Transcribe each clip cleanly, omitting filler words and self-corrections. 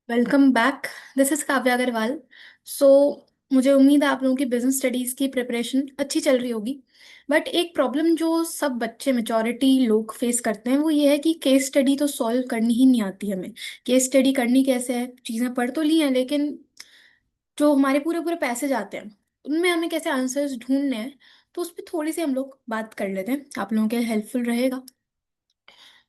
Welcome back. This is Kavya Agarwal. So मुझे उम्मीद है आप लोगों की बिजनेस स्टडीज की प्रिपरेशन अच्छी चल रही होगी। बट एक प्रॉब्लम जो सब बच्चे मेजॉरिटी लोग फेस करते हैं वो ये है कि केस स्टडी तो सॉल्व करनी ही नहीं आती हमें। केस स्टडी करनी कैसे है, चीज़ें पढ़ तो ली हैं लेकिन जो हमारे पूरे पूरे पैसे जाते हैं उनमें हमें कैसे आंसर्स ढूंढने हैं। तो उस पर थोड़ी सी हम लोग बात कर लेते हैं, आप लोगों के हेल्पफुल रहेगा।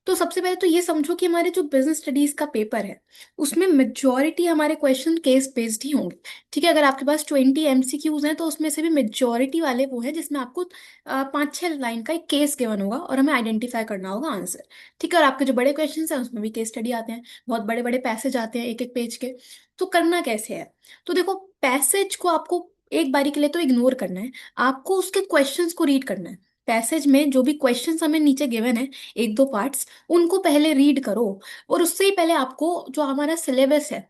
तो सबसे पहले तो ये समझो कि हमारे जो बिजनेस स्टडीज का पेपर है उसमें मेजॉरिटी हमारे क्वेश्चन केस बेस्ड ही होंगे। ठीक है, अगर आपके पास 20 MCQs हैं तो उसमें से भी मेजॉरिटी वाले वो है जिसमें आपको 5-6 लाइन का एक केस गिवन होगा और हमें आइडेंटिफाई करना होगा आंसर। ठीक है, और आपके जो बड़े क्वेश्चन हैं उसमें भी केस स्टडी आते हैं, बहुत बड़े बड़े पैसेज आते हैं एक एक पेज के। तो करना कैसे है? तो देखो, पैसेज को आपको एक बारी के लिए तो इग्नोर करना है, आपको उसके क्वेश्चंस को रीड करना है। पैसेज में जो भी क्वेश्चंस हमें नीचे गिवन है, एक दो पार्ट्स, उनको पहले रीड करो। और उससे ही पहले आपको जो हमारा सिलेबस है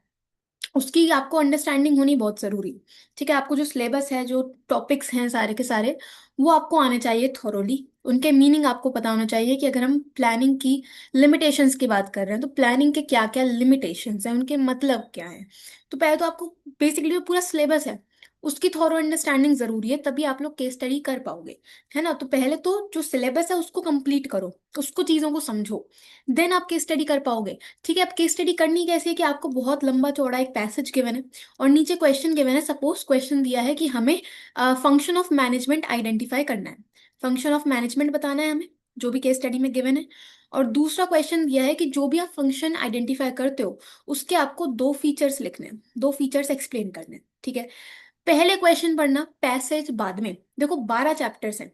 उसकी आपको अंडरस्टैंडिंग होनी बहुत जरूरी है। ठीक है, आपको जो सिलेबस है, जो टॉपिक्स हैं सारे के सारे, वो आपको आने चाहिए थोरोली। उनके मीनिंग आपको पता होना चाहिए कि अगर हम प्लानिंग की लिमिटेशंस की बात कर रहे हैं तो प्लानिंग के क्या क्या लिमिटेशंस हैं, उनके मतलब क्या है। तो पहले तो आपको बेसिकली जो पूरा सिलेबस है उसकी थॉरो अंडरस्टैंडिंग जरूरी है, तभी आप लोग केस स्टडी कर पाओगे। है ना? तो पहले तो जो सिलेबस है उसको कंप्लीट करो, उसको चीजों को समझो, देन आप केस स्टडी कर पाओगे। ठीक है, अब केस स्टडी करनी कैसे है कि आपको बहुत लंबा चौड़ा एक पैसेज गिवन है और नीचे क्वेश्चन गिवन है। सपोज क्वेश्चन दिया है कि हमें फंक्शन ऑफ मैनेजमेंट आइडेंटिफाई करना है, फंक्शन ऑफ मैनेजमेंट बताना है हमें, जो भी केस स्टडी में गिवन है। और दूसरा क्वेश्चन दिया है कि जो भी आप फंक्शन आइडेंटिफाई करते हो उसके आपको दो फीचर्स लिखने हैं, दो फीचर्स एक्सप्लेन करने हैं। ठीक है, पहले क्वेश्चन पढ़ना, पैसेज बाद में। देखो 12 चैप्टर्स हैं,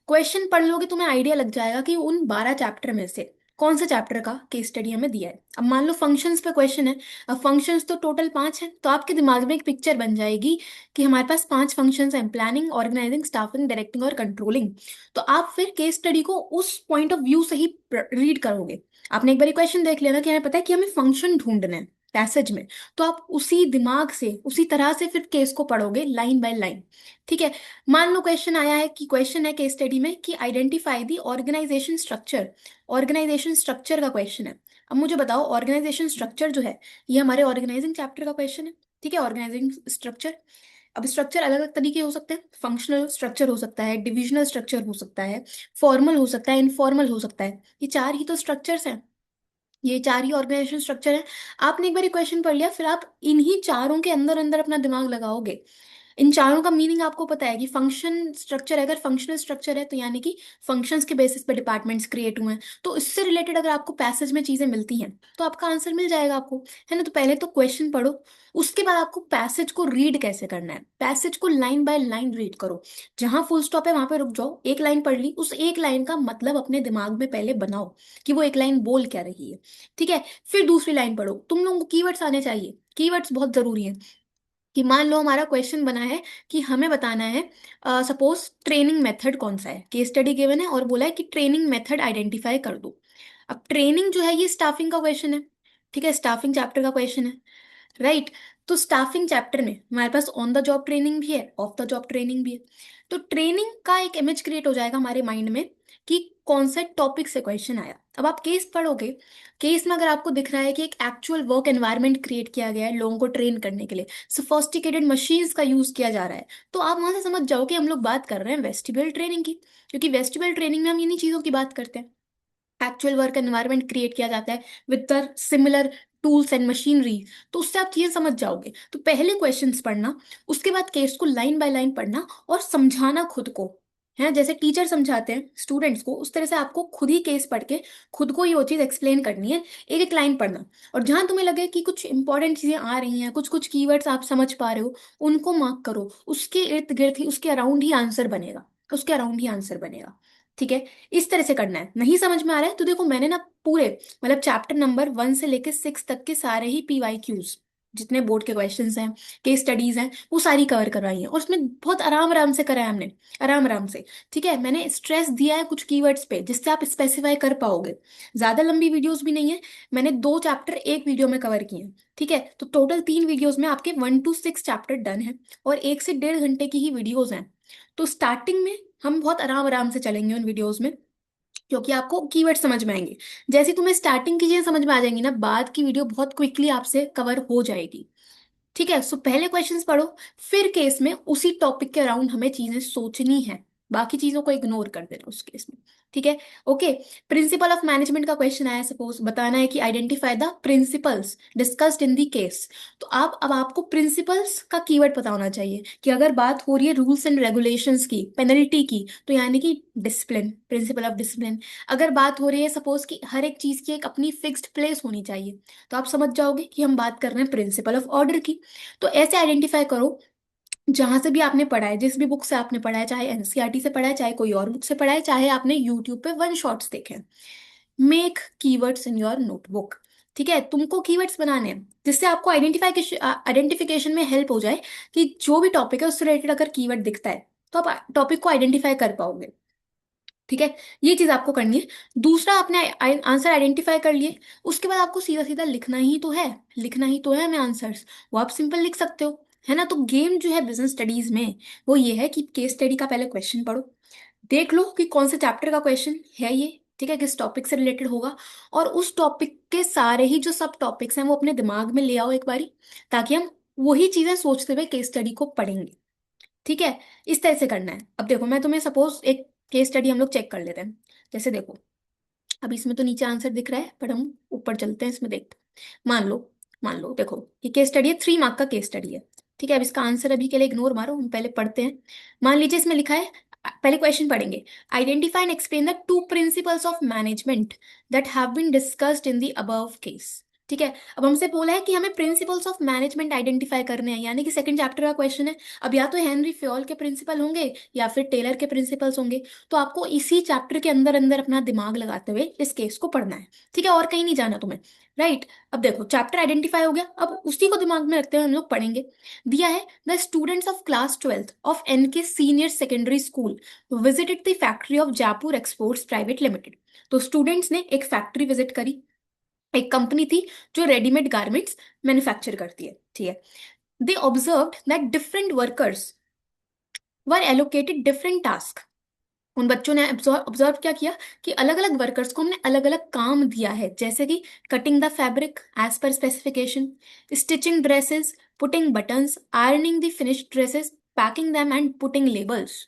क्वेश्चन पढ़ लोगे तुम्हें आइडिया लग जाएगा कि उन 12 चैप्टर में से कौन सा चैप्टर का केस स्टडी हमें दिया है। अब मान लो फंक्शंस पे क्वेश्चन है, अब फंक्शंस तो टोटल 5 हैं, तो आपके दिमाग में एक पिक्चर बन जाएगी कि हमारे पास 5 फंक्शंस हैं, प्लानिंग, ऑर्गेनाइजिंग, स्टाफिंग, डायरेक्टिंग और कंट्रोलिंग। तो आप फिर केस स्टडी को उस पॉइंट ऑफ व्यू से ही रीड करोगे। आपने एक बार क्वेश्चन देख लिया ना कि हमें पता है कि हमें फंक्शन ढूंढना है पैसेज में, तो आप उसी दिमाग से उसी तरह से फिर केस को पढ़ोगे लाइन बाय लाइन। ठीक है, मान लो क्वेश्चन आया है कि क्वेश्चन है केस स्टडी में कि identify the organisation structure. Organisation structure का क्वेश्चन है। अब मुझे बताओ, ऑर्गेनाइजेशन स्ट्रक्चर जो है ये हमारे ऑर्गेनाइजिंग चैप्टर का क्वेश्चन है। ठीक है, ऑर्गेनाइजिंग स्ट्रक्चर। अब स्ट्रक्चर अलग अलग तरीके हो सकते हैं, फंक्शनल स्ट्रक्चर हो सकता है, डिविजनल स्ट्रक्चर हो सकता है, फॉर्मल हो सकता है, इनफॉर्मल हो सकता है। ये चार ही तो स्ट्रक्चर्स हैं, ये चार ही ऑर्गेनाइजेशन स्ट्रक्चर है। आपने एक बार क्वेश्चन पढ़ लिया, फिर आप इन्हीं चारों के अंदर अंदर अपना दिमाग लगाओगे। इन चारों का मीनिंग आपको पता है कि फंक्शन स्ट्रक्चर है, अगर फंक्शनल स्ट्रक्चर है तो यानी कि फंक्शंस के बेसिस पे डिपार्टमेंट्स क्रिएट हुए हैं। तो इससे रिलेटेड अगर आपको पैसेज में चीजें मिलती हैं तो आपका आंसर मिल जाएगा आपको। है ना? तो पहले तो क्वेश्चन पढ़ो, उसके बाद आपको पैसेज को रीड कैसे करना है, पैसेज को लाइन बाय लाइन रीड करो। जहां फुल स्टॉप है वहां पे रुक जाओ, एक लाइन पढ़ ली, उस एक लाइन का मतलब अपने दिमाग में पहले बनाओ कि वो एक लाइन बोल क्या रही है। ठीक है, फिर दूसरी लाइन पढ़ो। तुम लोगों को कीवर्ड्स आने चाहिए, कीवर्ड्स बहुत जरूरी है। कि मान लो हमारा क्वेश्चन बना है कि हमें बताना है, सपोज ट्रेनिंग मेथड कौन सा है, केस स्टडी गिवन है और बोला है कि ट्रेनिंग मेथड आइडेंटिफाई कर दो। अब ट्रेनिंग जो है ये स्टाफिंग का क्वेश्चन है। ठीक है, स्टाफिंग चैप्टर का क्वेश्चन है, राइट? तो स्टाफिंग चैप्टर में हमारे pass on the job training भी है, ऑफ द जॉब ट्रेनिंग भी है। तो ट्रेनिंग का एक इमेज क्रिएट हो जाएगा हमारे माइंड में कि कौन से टॉपिक से क्वेश्चन आया। अब आप केस पढ़ोगे, केस में अगर आपको दिख रहा है कि एक एक्चुअल वर्क एनवायरनमेंट क्रिएट किया गया है लोगों को ट्रेन करने के लिए, सोफिस्टिकेटेड मशीन्स का यूज किया जा रहा है, तो आप वहां से समझ जाओ कि हम लोग बात कर रहे हैं वेस्टिबल ट्रेनिंग की। क्योंकि वेस्टिबल ट्रेनिंग में हम इन्हीं चीजों की बात करते हैं, एक्चुअल वर्क एनवायरनमेंट क्रिएट किया जाता है with the similar tools and machinery. तो उससे आप चीजें समझ जाओगे। तो पहले क्वेश्चंस पढ़ना, उसके बाद केस को लाइन बाय लाइन पढ़ना और समझाना खुद को। है, जैसे टीचर समझाते हैं स्टूडेंट्स को उस तरह से आपको खुद ही केस पढ़ के खुद को ही वो चीज एक्सप्लेन करनी है, एक एक लाइन पढ़ना। और जहां तुम्हें लगे कि कुछ इंपॉर्टेंट चीजें आ रही हैं, कुछ कुछ कीवर्ड्स आप समझ पा रहे हो, उनको मार्क करो, उसके इर्द गिर्द ही उसके अराउंड ही आंसर बनेगा, उसके अराउंड ही आंसर बनेगा। ठीक है, इस तरह से करना है। नहीं समझ में आ रहा है तो देखो, मैंने ना पूरे मतलब चैप्टर नंबर 1 से लेकर 6 तक के सारे ही PYQs, जितने बोर्ड के क्वेश्चंस हैं, केस स्टडीज हैं, वो सारी कवर करवाई हैं और उसमें बहुत आराम आराम से कराया हमने, आराम आराम से। ठीक है, मैंने स्ट्रेस दिया है कुछ कीवर्ड्स पे जिससे आप स्पेसिफाई कर पाओगे। ज्यादा लंबी वीडियोस भी नहीं है, मैंने 2 चैप्टर एक वीडियो में कवर किए हैं। ठीक है, तो टोटल 3 वीडियोस में आपके 1 to 6 चैप्टर डन है और 1 से 1.5 घंटे की ही वीडियोस हैं। तो स्टार्टिंग में हम बहुत आराम आराम से चलेंगे उन वीडियोस में, क्योंकि आपको कीवर्ड समझ में आएंगे। जैसे तुम्हें स्टार्टिंग की चीजें समझ में आ जाएंगी ना, बाद की वीडियो बहुत क्विकली आपसे कवर हो जाएगी। ठीक है, सो पहले क्वेश्चंस पढ़ो, फिर केस में उसी टॉपिक के अराउंड हमें चीजें सोचनी है, बाकी चीजों को इग्नोर कर देना उस केस में। ठीक है, ओके। प्रिंसिपल ऑफ मैनेजमेंट का क्वेश्चन आया, सपोज बताना है कि identify the principles discussed in the case. तो आप अब आपको प्रिंसिपल्स का कीवर्ड पता होना चाहिए कि अगर बात हो रही है रूल्स एंड रेगुलेशंस की, पेनल्टी की, तो यानी कि डिसिप्लिन, प्रिंसिपल ऑफ डिसिप्लिन। अगर बात हो रही है सपोज कि हर एक चीज की एक अपनी फिक्स्ड प्लेस होनी चाहिए, तो आप समझ जाओगे कि हम बात कर रहे हैं प्रिंसिपल ऑफ ऑर्डर की। तो ऐसे आइडेंटिफाई करो, जहां से भी आपने पढ़ा है, जिस भी बुक से आपने पढ़ा है, चाहे एनसीईआरटी से पढ़ा है, चाहे कोई और बुक से पढ़ा है, चाहे आपने यूट्यूब पे वन शॉट्स देखे हैं, make keywords in your notebook. ठीक है, तुमको कीवर्ड्स बनाने हैं जिससे आपको आइडेंटिफिकेशन में हेल्प हो जाए, कि जो भी टॉपिक है उससे रिलेटेड अगर कीवर्ड दिखता है तो आप टॉपिक को आइडेंटिफाई कर पाओगे। ठीक है, ये चीज आपको करनी है। दूसरा, आपने आंसर आइडेंटिफाई कर लिए, उसके बाद आपको सीधा सीधा लिखना ही तो है, लिखना ही तो है हमें आंसर्स। वो आप सिंपल लिख सकते हो, है ना। तो गेम जो है बिजनेस स्टडीज में, वो ये है कि केस स्टडी का पहले क्वेश्चन पढ़ो, देख लो कि कौन से चैप्टर का क्वेश्चन है ये, ठीक है, किस टॉपिक से रिलेटेड होगा, और उस टॉपिक के सारे ही जो सब टॉपिक्स हैं वो अपने दिमाग में ले आओ एक बारी, ताकि हम वही चीजें सोचते हुए केस स्टडी को पढ़ेंगे। ठीक है, इस तरह से करना है। अब देखो, मैं तुम्हें सपोज एक केस स्टडी हम लोग चेक कर लेते हैं। जैसे देखो, अब इसमें तो नीचे आंसर दिख रहा है, पर हम ऊपर चलते हैं, इसमें देखते हैं। मान लो देखो, ये केस स्टडी है, 3 मार्क का केस स्टडी है। ठीक है, अब इसका आंसर अभी के लिए इग्नोर मारो, हम पहले पढ़ते हैं। मान लीजिए इसमें लिखा है, पहले क्वेश्चन पढ़ेंगे, identify and explain the 2 principles of management that have been discussed in the above case. ठीक है, अब हमसे बोला है कि हमें प्रिंसिपल्स ऑफ मैनेजमेंट आइडेंटिफाई करने हैं, यानी कि सेकंड चैप्टर का क्वेश्चन है। अब या तो हेनरी फ्योल के प्रिंसिपल होंगे या फिर टेलर के प्रिंसिपल्स होंगे। तो आपको इसी चैप्टर के अंदर अंदर अपना दिमाग लगाते हुए इस केस को पढ़ना है। ठीक है, और कहीं नहीं जाना तुम्हें। राइट, अब देखो चैप्टर आइडेंटिफाई हो गया, अब उसी को दिमाग में रखते हुए हम लोग पढ़ेंगे। दिया है, the students of class 12th of NK senior secondary school visited the factory of Jaipur exports private limited. तो स्टूडेंट्स ने एक फैक्ट्री विजिट करी, एक कंपनी थी जो रेडीमेड गारमेंट्स मैन्युफैक्चर करती है। ठीक है, they observed that different workers were allocated different task. उन बच्चों ने ऑब्जर्व क्या किया कि अलग अलग वर्कर्स को हमने अलग अलग काम दिया है, जैसे कि cutting the fabric as per specification, stitching dresses, putting buttons, ironing the finished dresses, packing them and putting labels.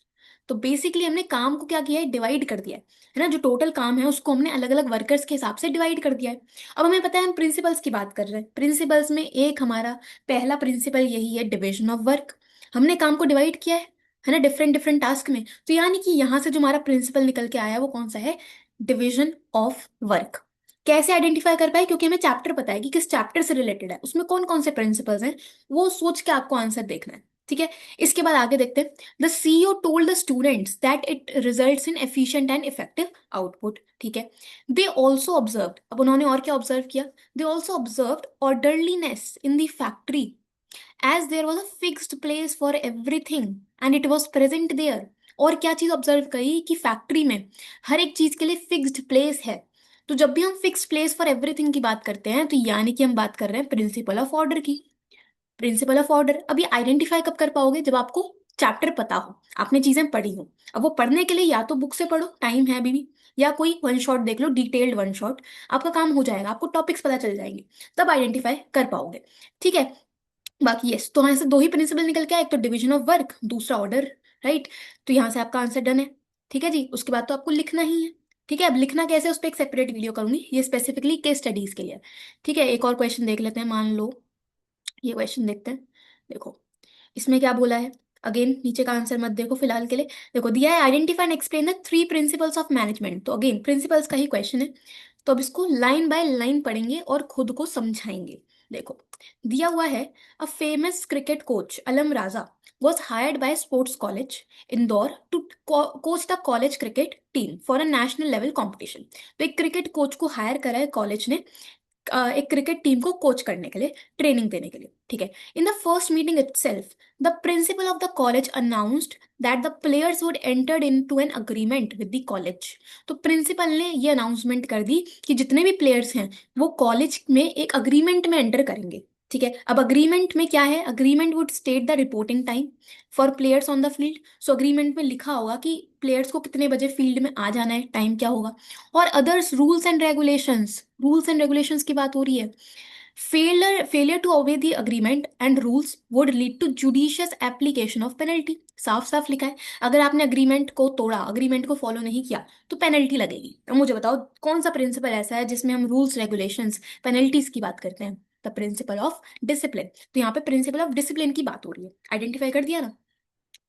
तो बेसिकली हमने काम को क्या किया है, डिवाइड कर दिया है ना। जो टोटल काम है उसको हमने अलग अलग वर्कर्स के हिसाब से डिवाइड कर दिया है। अब हमें पता है हम प्रिंसिपल्स की बात कर रहे हैं, प्रिंसिपल्स में एक हमारा पहला प्रिंसिपल यही है, डिविजन ऑफ वर्क। हमने काम को डिवाइड किया है ना, डिफरेंट डिफरेंट टास्क में। तो यानी कि यहाँ से जो हमारा प्रिंसिपल निकल के आया है वो कौन सा है, डिवीजन ऑफ वर्क। कैसे आइडेंटिफाई कर पाए, क्योंकि हमें चैप्टर पता है कि किस चैप्टर से रिलेटेड है, उसमें कौन कौन से प्रिंसिपल्स हैं, वो सोच के आपको आंसर देखना है। ठीक है, इसके बाद आगे देखते हैं, the CEO told the students that it results in efficient and effective output. ठीक है, दे ऑल्सो ऑब्जर्व, अब उन्होंने और क्या ऑब्जर्व किया, they also observe orderliness in the factory as there was a fixed place for everything and it was present there। और क्या चीज ऑब्जर्व करी कि फैक्ट्री में हर एक चीज के लिए फिक्स्ड प्लेस है। तो जब भी हम फिक्स्ड प्लेस फॉर एवरीथिंग की बात करते हैं, तो यानी कि हम बात कर रहे हैं प्रिंसिपल ऑफ ऑर्डर की। प्रिंसिपल ऑफ ऑर्डर अभी आइडेंटिफाई कब कर पाओगे, जब आपको चैप्टर पता हो, आपने चीजें पढ़ी हो। अब वो पढ़ने के लिए या तो बुक से पढ़ो, टाइम है अभी भी, या कोई वन शॉट देख लो, डिटेल्ड वन शॉट, आपका काम हो जाएगा, आपको टॉपिक्स पता चल जाएंगे, तब आइडेंटिफाई कर पाओगे। ठीक है, बाकी यस, तो यहाँ से 2 ही प्रिंसिपल निकल के आए, एक तो डिवीजन ऑफ वर्क, दूसरा ऑर्डर। राइट, तो यहाँ से आपका आंसर डन है। ठीक है जी, उसके बाद तो आपको लिखना ही है। ठीक है, अब लिखना कैसे, उस पर एक सेपरेट वीडियो करूंगी, ये स्पेसिफिकली केस स्टडीज के लिए। ठीक है, एक और क्वेश्चन देख लेते हैं, मान लो ये क्वेश्चन देखते हैं। देखो इसमें क्या बोला है, अगेन नीचे का आंसर मत देखो फिलहाल के लिए। देखो दिया है, identify and explain the 3 principles of management. तो अगेन प्रिंसिपल्स का ही क्वेश्चन है, तो अब इसको लाइन बाय लाइन पढ़ेंगे और खुद को समझाएंगे। देखो दिया हुआ है, a famous cricket coach Alam Raja was hired by sports college Indore to coach the college cricket team for a national level competition. तो एक क्रिकेट कोच को हायर करा है कॉलेज ने, एक क्रिकेट टीम को कोच करने के लिए, ट्रेनिंग देने के लिए। ठीक है, in the first meeting itself the principle of the college announced that the players would entered into an agreement with the college. तो प्रिंसिपल ने ये अनाउंसमेंट कर दी कि जितने भी प्लेयर्स हैं वो कॉलेज में एक अग्रीमेंट में एंटर करेंगे। ठीक है, अब अग्रीमेंट में क्या है, agreement would state the reporting time for players on the field. So agreement में लिखा होगा कि प्लेयर्स को कितने बजे फील्ड में आ जाना है, टाइम क्या होगा। और अदर्स रूल्स एंड रेगुलेशंस की बात हो रही है। Failure to obey the agreement and rules would lead to judicious application of penalty. साफ साफ लिखा है, अगर आपने अग्रीमेंट को तोड़ा, अग्रीमेंट को फॉलो नहीं किया, तो पेनल्टी लगेगी। अब मुझे बताओ कौन सा प्रिंसिपल ऐसा है जिसमें हम रूल्स रेगुलेशंस पेनल्टीज की बात करते हैं। The principle of discipline. तो यहाँ पे प्रिंसिपल ऑफ डिसिप्लिन की बात हो रही है, आइडेंटिफाई कर दिया ना।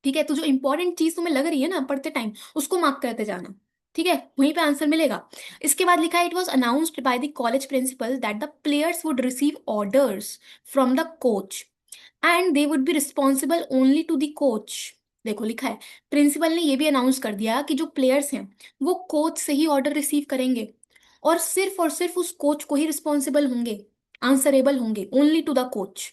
ठीक है, तो जो इंपॉर्टेंट चीज तुम्हें लग रही है ना पढ़ते टाइम, उसको मार्क करते जाना। ठीक है, वहीं पे आंसर मिलेगा। इसके बाद लिखा है, it was announced by the college principal that the players would receive orders from the coach and they would be responsible only to the coach. देखो लिखा है, प्रिंसिपल ने ये भी अनाउंस कर दिया कि जो प्लेयर्स हैं वो कोच से ही ऑर्डर रिसीव करेंगे, और सिर्फ उस कोच को ही रिस्पॉन्सिबल होंगे, आंसरेबल होंगे, only to the coach.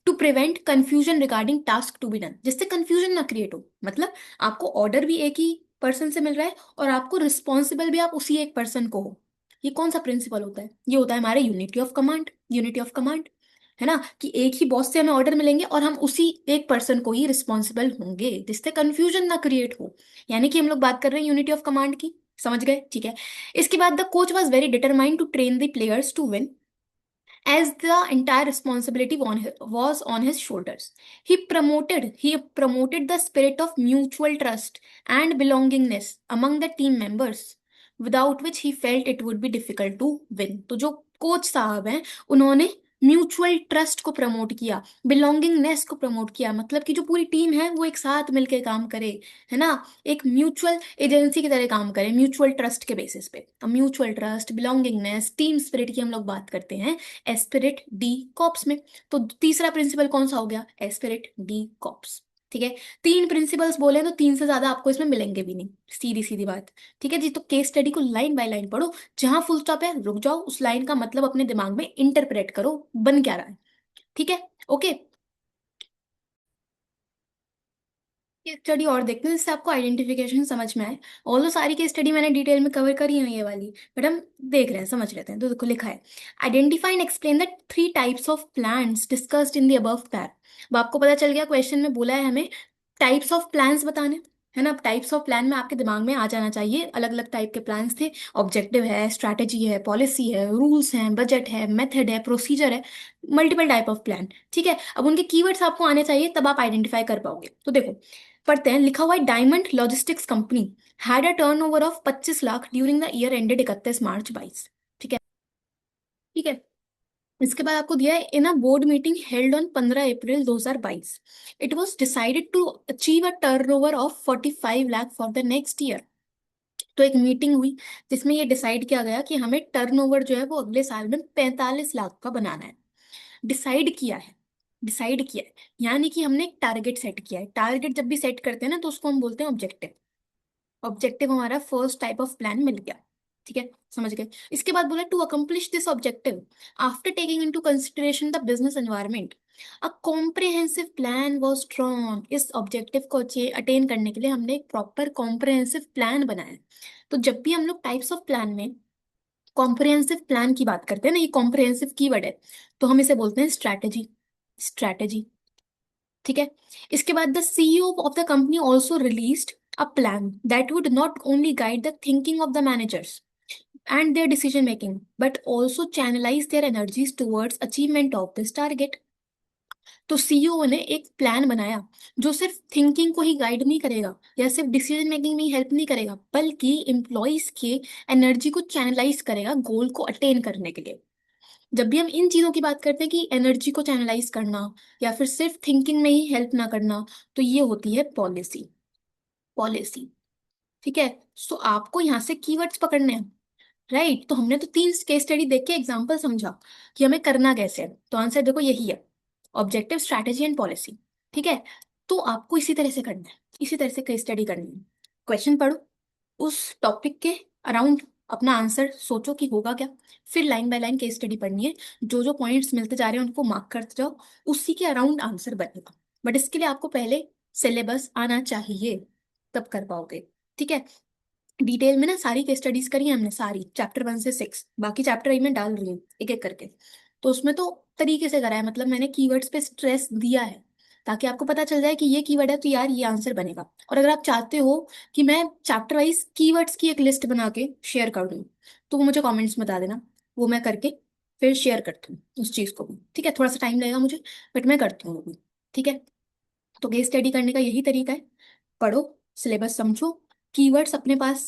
To prevent confusion regarding task to be done, जिससे कंफ्यूजन ना क्रिएट हो। मतलब आपको ऑर्डर भी एक ही पर्सन से मिल रहा है और आपको रिस्पॉन्सिबल भी आप उसी एक पर्सन को हो। ये कौन सा प्रिंसिपल होता है, ये होता है हमारे unity of command. Unity of command है ना, कि एक ही बॉस से हमें ऑर्डर मिलेंगे और हम उसी एक पर्सन को ही रिस्पॉन्सिबल होंगे, जिससे कंफ्यूजन ना क्रिएट हो। यानी कि हम लोग बात कर रहे हैं यूनिटी ऑफ कमांड की। समझ गए, ठीक है। इसके बाद the coach was very determined to train the players to win as the entire responsibility was on his shoulders. He promoted the spirit of mutual trust and belongingness among the team members, without which he felt it would be difficult to win. तो जो coach साहब हैं, उन्होंने mutual trust को promote किया, belongingness को promote किया, मतलब कि जो पूरी टीम है वो एक साथ मिलकर काम करे, है ना, एक म्यूचुअल एजेंसी की तरह काम करे, म्यूचुअल ट्रस्ट के बेसिस पे। अब mutual trust, belongingness, team spirit की हम लोग बात करते हैं एस्पिरिट डी कॉप्स में। तो तीसरा प्रिंसिपल कौन सा हो गया, एस्पिरिट डी कॉप्स। ठीक है, तीन प्रिंसिपल्स बोले तो तीन से ज्यादा आपको इसमें मिलेंगे भी नहीं, सीधी सीधी बात। ठीक है जी, तो केस स्टडी को लाइन बाय लाइन पढ़ो, जहां फुल स्टॉप है रुक जाओ, उस लाइन का मतलब अपने दिमाग में इंटरप्रेट करो, बन क्या रहा है। ठीक है, ओके। केस स्टडी और देखते हैं जिससे आपको आइडेंटिफिकेशन समझ में आए। ऑल्दो सारी केस स्टडी मैंने डिटेल में कवर करी है ये वाली, बट हम देख रहे हैं, समझ लेते हैं। तो देखो लिखा है, identify and explain the three types of plans discussed in the above पैर। अब आपको पता चल गया, क्वेश्चन में बोला है हमें टाइप्स ऑफ प्लान्स बताने, है ना। टाइप्स ऑफ प्लान में आपके दिमाग में आ जाना चाहिए, अलग अलग टाइप के प्लान्स थे। ऑब्जेक्टिव है, स्ट्रैटेजी है, पॉलिसी है, रूल्स हैं, बजट है, मेथड है, प्रोसीजर है, मल्टीपल टाइप ऑफ प्लान। ठीक है, अब उनके कीवर्ड्स आपको आने चाहिए, तब आप आइडेंटिफाई कर पाओगे। तो देखो पढ़ते हैं, लिखा हुआ है, diamond logistics company had a turnover of 25 lakh during the year ended 31 मार्च 22। ठीक है, ठीक है। इसके बाद आपको दिया है, in a board meeting held on 15 April 2022 it was decided to achieve a turnover of 45 lakh for the next year. तो एक मीटिंग हुई जिसमें ये डिसाइड किया गया कि हमें टर्नओवर जो है वो अगले साल में 45 लाख का बनाना है। डिसाइड किया है, डिसाइड किया है, यानी कि हमने एक टारगेट सेट किया है। टारगेट जब भी सेट करते हैं ना, तो उसको हम बोलते हैं ऑब्जेक्टिव। ऑब्जेक्टिव हमारा फर्स्ट टाइप ऑफ प्लान मिल गया। ठीक है, समझ गए। इसके बाद बोला, to accomplish this objective after taking into consideration the business environment a comprehensive plan was drawn. इस ऑब्जेक्टिव को अटेन करने के लिए हमने एक प्रॉपर कॉम्प्रिहेंसिव प्लान बनाया। तो जब भी हम लोग टाइप्स ऑफ प्लान में कॉम्प्रिहेंसिव प्लान की बात करते हैं ना, ये कॉम्प्रिहेंसिव कीवर्ड है, तो हम इसे बोलते हैं स्ट्रैटेजी। स्ट्रैटेजी, ठीक है। इसके बाद the CEO of the company also released a plan that would not only guide the thinking of the managers and their decision making but also channelize their energies towards achievement of this target। तो CEO ने एक plan बनाया जो सिर्फ thinking को ही guide नहीं करेगा या सिर्फ डिसीजन मेकिंग में ही हेल्प नहीं करेगा, बल्कि एम्प्लॉयज के एनर्जी को चैनलाइज करेगा गोल को अटेन करने के लिए। जब भी हम इन चीजों की बात करते हैं कि एनर्जी को चैनलाइज करना या फिर सिर्फ थिंकिंग में ही हेल्प ना करना, तो ये होती है पॉलिसी। पॉलिसी, ठीक है। सो आपको यहाँ से कीवर्ड्स पकड़ने हैं, राइट। तो हमने तो तीन केस स्टडी देख के एग्जाम्पल समझा कि हमें करना कैसे है। तो आंसर देखो यही है, ऑब्जेक्टिव, स्ट्रैटेजी एंड पॉलिसी। ठीक है, तो आपको इसी तरह से करना है, इसी तरह से केस स्टडी करनी है। क्वेश्चन पढ़ो, उस टॉपिक के अराउंड अपना आंसर सोचो कि होगा क्या, फिर line by line case study पढ़नी है। जो जो पॉइंट्स मिलते जा रहे हैं उनको मार्क करते जाओ, उसी के अराउंड आंसर बनेगा। बट इसके लिए आपको पहले सिलेबस आना चाहिए, तब कर पाओगे। ठीक है, डिटेल में ना सारी केस स्टडीज करी है हमने, सारी चैप्टर 1 से 6, बाकी चैप्टर में डाल रही हूँ एक एक करके। तो उसमें तो तरीके से करा है, मतलब मैंने कीवर्ड्स पे स्ट्रेस दिया है ताकि आपको पता चल जाए कि ये कीवर्ड है तो यार ये आंसर बनेगा। और अगर आप चाहते हो कि मैं चैप्टर वाइज कीवर्ड्स की एक लिस्ट बना के शेयर कर दूँ, तो वो मुझे कमेंट्स में बता देना, वो मैं करके फिर शेयर करती हूँ उस चीज़ को भी। ठीक है, थोड़ा सा टाइम लगेगा मुझे, बट मैं करती हूँ वो भी। ठीक है, तो केस स्टडी करने का यही तरीका है, पढ़ो, सिलेबस समझो, कीवर्ड्स अपने पास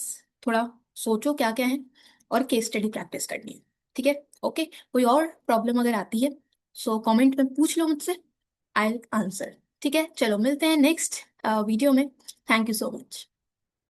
थोड़ा सोचो क्या क्या है, और केस स्टडी प्रैक्टिस करनी है। ठीक है, ओके। कोई और प्रॉब्लम अगर आती है सो कमेंट में पूछ लो मुझसे, आई आंसर। ठीक है, चलो मिलते हैं नेक्स्ट वीडियो में। Thank you so much.